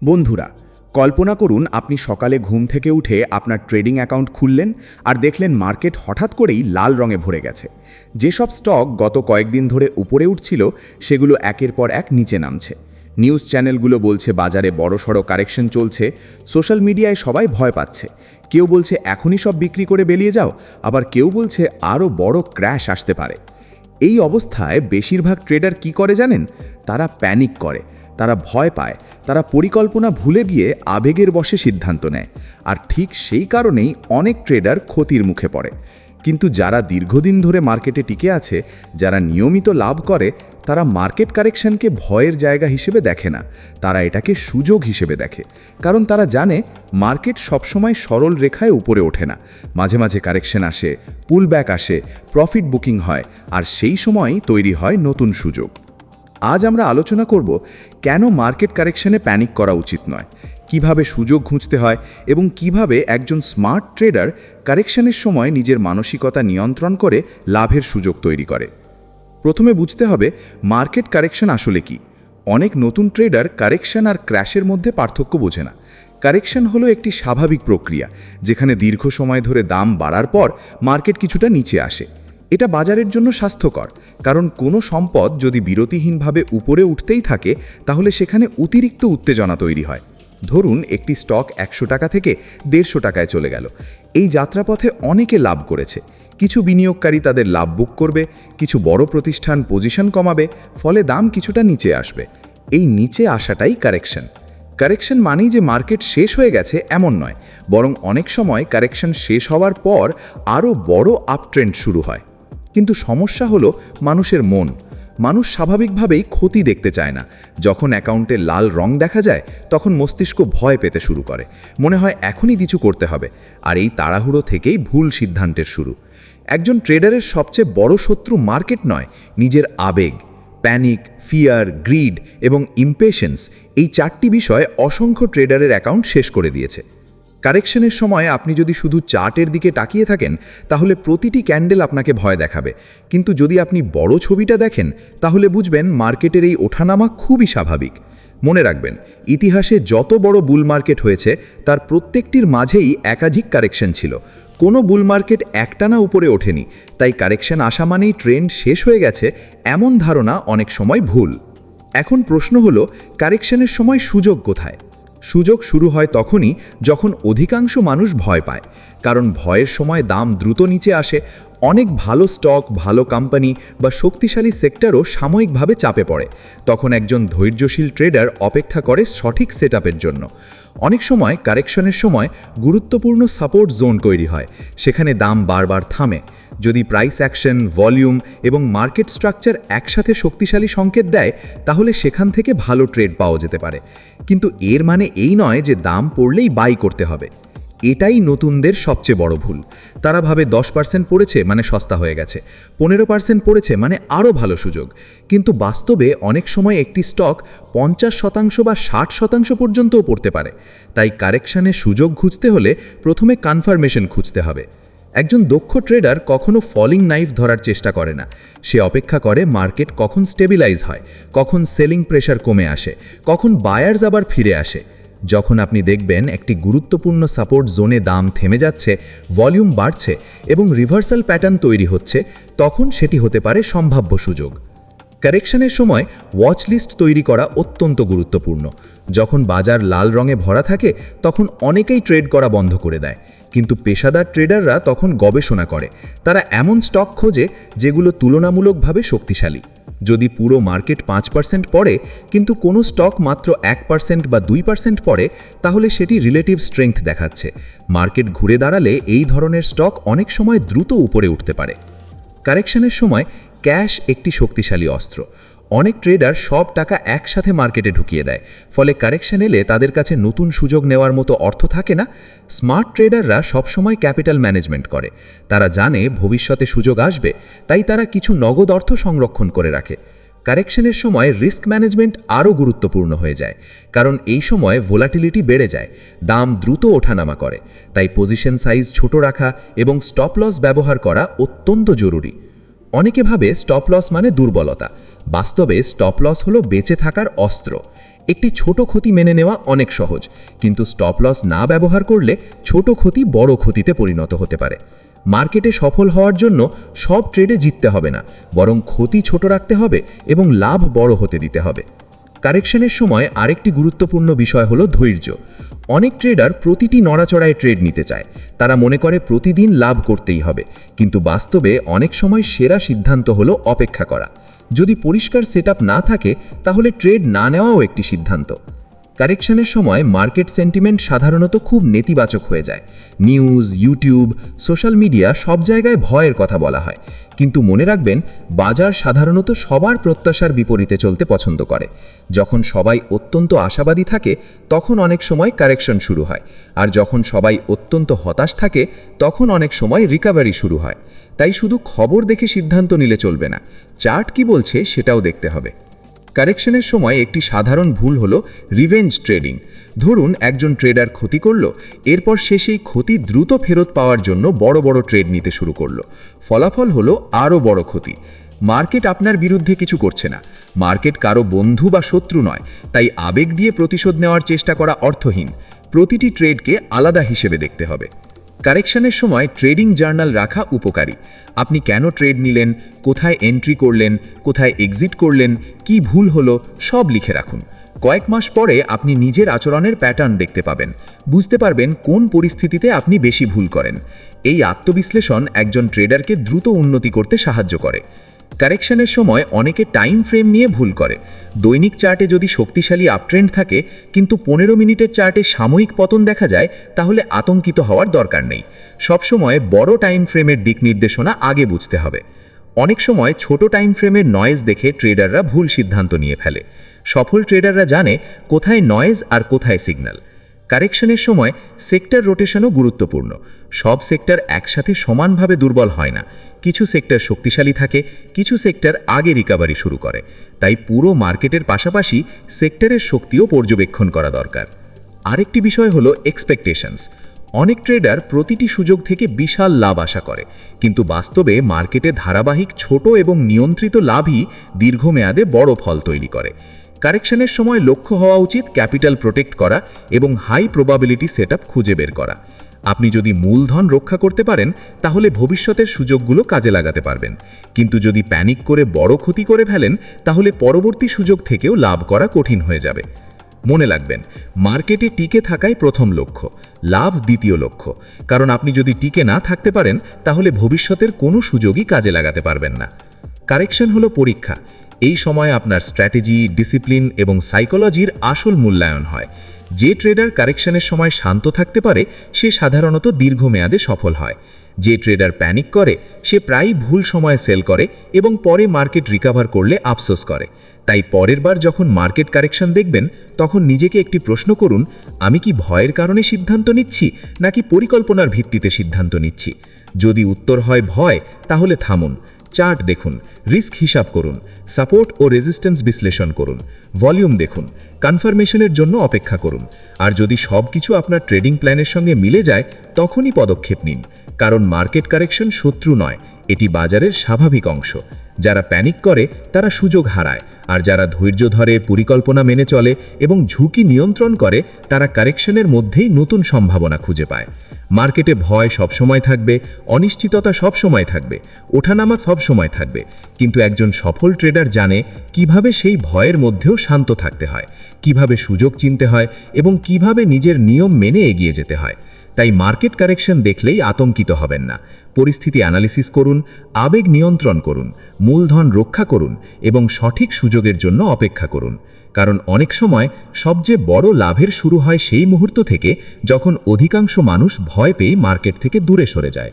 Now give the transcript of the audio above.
বন্ধুরা, কল্পনা করুন আপনি সকালে ঘুম থেকে উঠে আপনার ট্রেডিং অ্যাকাউন্ট খুললেন আর দেখলেন মার্কেট হঠাৎ করেই লাল রঙে ভরে গেছে। যেসব স্টক গত কয়েকদিন ধরে উপরে উঠছিল সেগুলো একের পর এক নিচে নামছে। নিউজ চ্যানেলগুলো বলছে বাজারে বড়সড় কারেকশন চলছে, সোশ্যাল মিডিয়ায় সবাই ভয় পাচ্ছে। কেউ বলছে এখনই সব বিক্রি করে বেরিয়ে যাও, আবার কেউ বলছে আরও বড় ক্র্যাশ আসতে পারে। এই অবস্থায় বেশিরভাগ ট্রেডার কি করে জানেন? তারা প্যানিক করে, তারা ভয় পায়, তারা পরিকল্পনা ভুলে গিয়ে আবেগের বশে সিদ্ধান্ত নেয়। আর ঠিক সেই কারণেই অনেক ট্রেডার ক্ষতির মুখে পড়ে। কিন্তু যারা দীর্ঘদিন ধরে মার্কেটে টিকে আছে, যারা নিয়মিত লাভ করে, তারা মার্কেট কারেকশনকে ভয়ের জায়গা হিসেবে দেখে না, তারা এটাকে সুযোগ হিসেবে দেখে। কারণ তারা জানে মার্কেট সবসময় সরল রেখায় উপরে ওঠে না, মাঝে মাঝে কারেকশন আসে, পুলব্যাক আসে, প্রফিট বুকিং হয়, আর সেই সময়ই তৈরি হয় নতুন সুযোগ। আজ আমরা আলোচনা করব কেন মার্কেট কারেকশনে প্যানিক করা উচিত নয়, কিভাবে সুযোগ খুঁজতে হয় এবং কিভাবে একজন স্মার্ট ট্রেডার কারেকশনের সময় নিজের মানসিকতা নিয়ন্ত্রণ করে লাভের সুযোগ তৈরি করে। প্রথমে বুঝতে হবে মার্কেট কারেকশন আসলে কি। অনেক নতুন ট্রেডার কারেকশন আর ক্র্যাশের মধ্যে পার্থক্য বোঝে না। কারেকশন হলো একটি স্বাভাবিক প্রক্রিয়া, যেখানে দীর্ঘ সময় ধরে দাম বাড়ার পর মার্কেট কিছুটা নিচে আসে। এটা বাজারের জন্য স্বাস্থ্যকর, কারণ কোনো সম্পদ যদি বিরতিহীনভাবে উপরে উঠতেই থাকে তাহলে সেখানে অতিরিক্ত উত্তেজনা তৈরি হয়। ধরুন একটি স্টক 100 টাকা থেকে 150 টাকায় চলে গেল। এই যাত্রাপথে অনেকে লাভ করেছে। কিছু বিনিয়োগকারী তাদের লাভ বুক করবে, কিছু বড় প্রতিষ্ঠান পজিশন কমাবে, ফলে দাম কিছুটা নিচে আসবে। এই নিচে আসাটাই কারেকশন। কারেকশন মানেই যে মার্কেট শেষ হয়ে গেছে এমন নয়, বরং অনেক সময় কারেকশন শেষ হওয়ার পর আরও বড় আপট্রেন্ড শুরু হয়। কিন্তু সমস্যা হলো মানুষের মন। মানুষ স্বাভাবিকভাবেই ক্ষতি দেখতে চায় না। যখন অ্যাকাউন্টে লাল রং দেখা যায় তখন মস্তিষ্ক ভয় পেতে শুরু করে, মনে হয় এখনই কিছু করতে হবে। আর এই তাড়াহুড়ো থেকেই ভুল সিদ্ধান্তের শুরু। একজন ট্রেডারের সবচেয়ে বড় শত্রু মার্কেট নয়, নিজের আবেগ। প্যানিক, ফিয়ার, গ্রিড এবং ইমপেশেন্স, এই 4টি বিষয় অসংখ্য ট্রেডারের অ্যাকাউন্ট শেষ করে দিয়েছে। কারেকশনের সময় আপনি যদি শুধু চার্টের দিকে তাকিয়ে থাকেন তাহলে প্রতিটি ক্যান্ডেল আপনাকে ভয় দেখাবে। কিন্তু যদি আপনি বড় ছবিটা দেখেন তাহলে বুঝবেন মার্কেটের এই ওঠানামা খুবই স্বাভাবিক। মনে রাখবেন, ইতিহাসে যত বড় বুল মার্কেট হয়েছে তার প্রত্যেকটির মাঝেই একাধিক কারেকশন ছিল। কোনো বুল মার্কেট একটানা উপরে ওঠেনি। তাই কারেকশন আসা মানেই ট্রেন্ড শেষ হয়ে গেছে, এমন ধারণা অনেক সময় ভুল। এখন প্রশ্ন হলো, কারেকশনের সময় সুযোগ কোথায়? সুযোগ শুরু হয় তখনই যখন অধিকাংশ মানুষ ভয় পায়। কারণ ভয়ের সময় দাম দ্রুত নিচে আসে। অনেক ভালো স্টক, ভালো কোম্পানি বা শক্তিশালী সেক্টরও সাময়িকভাবে চাপে পড়ে। তখন একজন ধৈর্যশীল ট্রেডার অপেক্ষা করে সঠিক সেটআপের জন্য। অনেক সময় কারেকশনের সময় গুরুত্বপূর্ণ সাপোর্ট জোন তৈরি হয়, সেখানে দাম বারবার থামে। যদি প্রাইস অ্যাকশন, ভলিউম এবং মার্কেট স্ট্রাকচার একসাথে শক্তিশালী সংকেত দেয় তাহলে সেখান থেকে ভালো ট্রেড পাওয়া যেতে পারে। কিন্তু এর মানে এই নয় যে দাম পড়লেই বাই করতে হবে। এটাই নতুনদের সবচেয়ে বড় ভুল। তারা ভাবে 10% পড়েছে মানে সস্তা হয়ে গেছে, 15% পড়েছে মানে আরও ভালো সুযোগ। কিন্তু বাস্তবে অনেক সময় একটি স্টক 50% বা 60% পর্যন্তও পড়তে পারে। তাই কারেকশনের সুযোগ খুঁজতে হলে প্রথমে কনফার্মেশন খুঁজতে হবে। একজন দক্ষ ট্রেডার কখনো ফলিং নাইফ ধরার চেষ্টা করে না। সে অপেক্ষা করে মার্কেট কখন স্টেবিলাইজ হয়, কখন সেলিং প্রেশার কমে আসে, কখন বায়ার্স আবার ফিরে আসে। যখন আপনি দেখবেন একটি গুরুত্বপূর্ণ সাপোর্ট জোনে দাম থেমে যাচ্ছে, ভলিউম বাড়ছে এবং রিভার্সাল প্যাটার্ন তৈরি হচ্ছে, তখন সেটি হতে পারে সম্ভাব্য সুযোগ। কারেকশনের সময় ওয়াচ লিস্ট তৈরি করা অত্যন্ত গুরুত্বপূর্ণ। যখন বাজার লাল রঙে ভরা থাকে তখন অনেকেই ট্রেড করা বন্ধ করে দেয়। কিন্তু পেশাদার ট্রেডাররা তখন গবেষণা করে। তারা এমন স্টক খোঁজে যেগুলো তুলনামূলকভাবে শক্তিশালী। যদি পুরো মার্কেট 5% পড়ে কিন্তু কোনো স্টক মাত্র 1% বা 2% পড়ে, তাহলে সেটি রিলেটিভ স্ট্রেংথ দেখাচ্ছে। মার্কেট ঘুরে দাঁড়ালে এই ধরনের স্টক অনেক সময় দ্রুত উপরে উঠতে পারে। কারেকশনের সময় ক্যাশ একটি শক্তিশালী অস্ত্র। অনেক ট্রেডার সব টাকা একসাথে মার্কেটে ঢুকিয়ে দেয়, ফলে কারেকশন এলে তাদের কাছে নতুন সুযোগ নেওয়ার মতো অর্থ থাকে না। স্মার্ট ট্রেডাররা সবসময় ক্যাপিটাল ম্যানেজমেন্ট করে। তারা জানে ভবিষ্যতে সুযোগ আসবে, তাই তারা কিছু নগদ অর্থ সংরক্ষণ করে রাখে। কারেকশনের সময় রিস্ক ম্যানেজমেন্ট আরও গুরুত্বপূর্ণ হয়ে যায়, কারণ এই সময় ভোলাটিলিটি বেড়ে যায়, দাম দ্রুত ওঠানামা করে। তাই পজিশন সাইজ ছোট রাখা এবং স্টপ লস ব্যবহার করা অত্যন্ত জরুরি। অনেকে ভাবে স্টপ লস মানে দুর্বলতা। বাস্তবে স্টপ লস হলো বেঁচে থাকার অস্ত্র। একটি ছোট ক্ষতি মেনে নেওয়া অনেক সহজ, কিন্তু স্টপ লস না ব্যবহার করলে ছোট ক্ষতি বড় ক্ষতিতে পরিণত হতে পারে। মার্কেটে সফল হওয়ার জন্য সব ট্রেডে জিততে হবে না, বরং ক্ষতি ছোট রাখতে হবে এবং লাভ বড় হতে দিতে হবে। কারেকশনের সময় আরেকটি গুরুত্বপূর্ণ বিষয় হলো ধৈর্য। অনেক ট্রেডার প্রতিটি নড়াচড়ায় ট্রেড নিতে চায়। তারা মনে করে প্রতিদিন লাভ করতেই হবে, কিন্তু বাস্তবে অনেক সময় সেরা সিদ্ধান্ত হলো অপেক্ষা করা। যদি পরিষ্কার সেটআপ না থাকে, তাহলে ট্রেড না নেওয়াও একটি সিদ্ধান্ত। কারেকশনের সময় মার্কেট সেন্টিমেন্ট সাধারণত খুব নেতিবাচক হয়ে যায়। নিউজ, ইউটিউব, সোশ্যাল মিডিয়া সব জায়গায় ভয়ের কথা বলা হয়, কিন্তু মনে রাখবেন, বাজার সাধারণত সবার প্রত্যাশার বিপরীতে চলতে পছন্দ করে। যখন সবাই অত্যন্ত আশাবাদী থাকে, তখন অনেক সময় কারেকশন শুরু হয়, আর যখন সবাই অত্যন্ত হতাশ থাকে, তখন অনেক সময় রিকভারি শুরু হয়। তাই শুধু খবর দেখে সিদ্ধান্ত নিলে চলবে না, চার্ট কি বলছে সেটাও দেখতে হবে। কারেকশনের সময় একটি সাধারণ ভুল হলো রিভেঞ্জ ট্রেডিং। ধরুন একজন ট্রেডার ক্ষতি করল, এরপর সে সেই ক্ষতি দ্রুত ফেরত পাওয়ার জন্য বড় বড় ট্রেড নিতে শুরু করলো। ফলাফল হলো আরও বড় ক্ষতি। মার্কেট আপনার বিরুদ্ধে কিছু করছে না, মার্কেট কারো বন্ধু বা শত্রু নয়, তাই আবেগ দিয়ে প্রতিশোধ নেওয়ার চেষ্টা করা অর্থহীন। প্রতিটি ট্রেডকে আলাদা হিসেবে দেখতে হবে। কারেকশনের সময় ট্রেডিং জার্নাল রাখা উপকারী। আপনি কেন ট্রেড নিলেন, কোথায় এন্ট্রি করলেন, কোথায় এক্সিট করলেন, কি ভুল হলো, সব লিখে রাখুন। কয়েক মাস পরে আপনি নিজের আচরণের প্যাটার্ন দেখতে পাবেন, বুঝতে পারবেন কোন পরিস্থিতিতে আপনি বেশি ভুল করেন। এই আত্মবিশ্লেষণ একজন ট্রেডারকে দ্রুত উন্নতি করতে সাহায্য করে। কারেকশনের সময় অনেকে টাইম ফ্রেম নিয়ে ভুল করে। দৈনিক চার্টে যদি শক্তিশালী আপট্রেন্ড থাকে, কিন্তু 15 মিনিটের চার্টে সাময়িক পতন দেখা যায়, তাহলে আতঙ্কিত হওয়ার দরকার নেই। সবসময় বড় টাইম ফ্রেমের দিক নির্দেশনা আগে বুঝতে হবে। অনেক সময় ছোট টাইম ফ্রেমের নয়েজ দেখে ট্রেডাররা ভুল সিদ্ধান্ত নিয়ে ফেলে। সফল ট্রেডাররা জানে কোথায় নয়েজ আর কোথায় সিগন্যাল। কারেকশনের সময় সেক্টর রোটেশনও গুরুত্বপূর্ণ। সব সেক্টর একসাথে সমানভাবে দুর্বল হয় না। কিছু সেক্টর শক্তিশালী থাকে, কিছু সেক্টর আগে রিকভারি শুরু করে। তাই পুরো মার্কেটের পাশাপাশি সেক্টরের শক্তিও পর্যবেক্ষণ করা দরকার। আরেকটি বিষয় হলো এক্সপেকটেশনস। অনেক ট্রেডার প্রতিটি সুযোগ থেকে বিশাল লাভ আশা করে, কিন্তু বাস্তবে মার্কেটে ধারাবাহিক ছোট এবং নিয়ন্ত্রিত লাভই দীর্ঘমেয়াদে বড় ফল তৈরি করে। কারেকশনের সময় লক্ষ্য হওয়া উচিত ক্যাপিটাল প্রোটেক্ট করা এবং হাই প্রবাবিলিটি সেটআপ খুঁজে বের করা। আপনি যদি মূলধন রক্ষা করতে পারেন, তাহলে ভবিষ্যতের সুযোগগুলো কাজে লাগাতে পারবেন, কিন্তু যদি প্যানিক করে বড় ক্ষতি করে ফেলেন, তাহলে পরবর্তী সুযোগ থেকেও লাভ করা কঠিন হয়ে যাবে। মনে রাখবেন, মার্কেটে টিকে থাকাই প্রথম লক্ষ্য, লাভ দ্বিতীয় লক্ষ্য। কারণ আপনি যদি টিকে না থাকতে পারেন, তাহলে ভবিষ্যতের কোনো সুযোগই কাজে লাগাতে পারবেন না। কারেকশন হলো পরীক্ষা। এই সময় আপনার স্ট্র্যাটেজি, ডিসিপ্লিন এবং সাইকোলজির আসল মূল্যায়ন হয়। যে ট্রেডার কারেকশনের সময় শান্ত থাকতে পারে, সে সাধারণত দীর্ঘমেয়াদে সফল হয়। যে ট্রেডার প্যানিক করে, সে প্রায়ই ভুল সময়ে সেল করে এবং পরে মার্কেট রিকভার করলে আফসোস করে। তাই পরের বার যখন মার্কেট কারেকশন দেখবেন, তখন নিজেকে একটি প্রশ্ন করুন, আমি কি ভয়ের কারণে সিদ্ধান্ত নিচ্ছি, নাকি পরিকল্পনার ভিত্তিতে সিদ্ধান্ত নিচ্ছি? যদি উত্তর হয় ভয়, তাহলে থামুন, চার্ট দেখুন, রিস্ক হিসাব করুন, সাপোর্ট ও রেজিস্ট্যান্স বিশ্লেষণ করুন, ভলিউম দেখুন, কনফার্মেশনের জন্য অপেক্ষা করুন। আর যদি সব কিছু আপনার ট্রেডিং প্ল্যানের সঙ্গে মিলে যায়, তখনই পদক্ষেপ নিন। কারণ মার্কেট কারেকশন শত্রু নয়, এটি বাজারের স্বাভাবিক অংশ। যারা প্যানিক করে, তারা সুযোগ হারায়, আর যারা ধৈর্য ধরে, পরিকল্পনা মেনে চলে এবং ঝুঁকি নিয়ন্ত্রণ করে, তারা কারেকশনের মধ্যেই নতুন সম্ভাবনা খুঁজে পায়। মার্কেটে ভয় সবসময় থাকবে, অনিশ্চিততা সবসময় থাকবে, ওঠানামা সবসময় থাকবে, কিন্তু একজন সফল ট্রেডার জানে কিভাবে সেই ভয়ের মধ্যেও শান্ত থাকতে হয়, কিভাবে সুযোগ চিনতে হয় এবং কিভাবে নিজের নিয়ম মেনে এগিয়ে যেতে হয়। তাই মার্কেট কারেকশন দেখলেই আতঙ্কিত হবেন না। পরিস্থিতি অ্যানালিসিস করুন, আবেগ নিয়ন্ত্রণ করুন, মূলধন রক্ষা করুন এবং সঠিক সুযোগের জন্য অপেক্ষা করুন। কারণ অনেক সময় সবচেয়ে বড় লাভের শুরু হয় সেই মুহূর্ত থেকে, যখন অধিকাংশ মানুষ ভয় পেয়ে মার্কেট থেকে দূরে সরে যায়।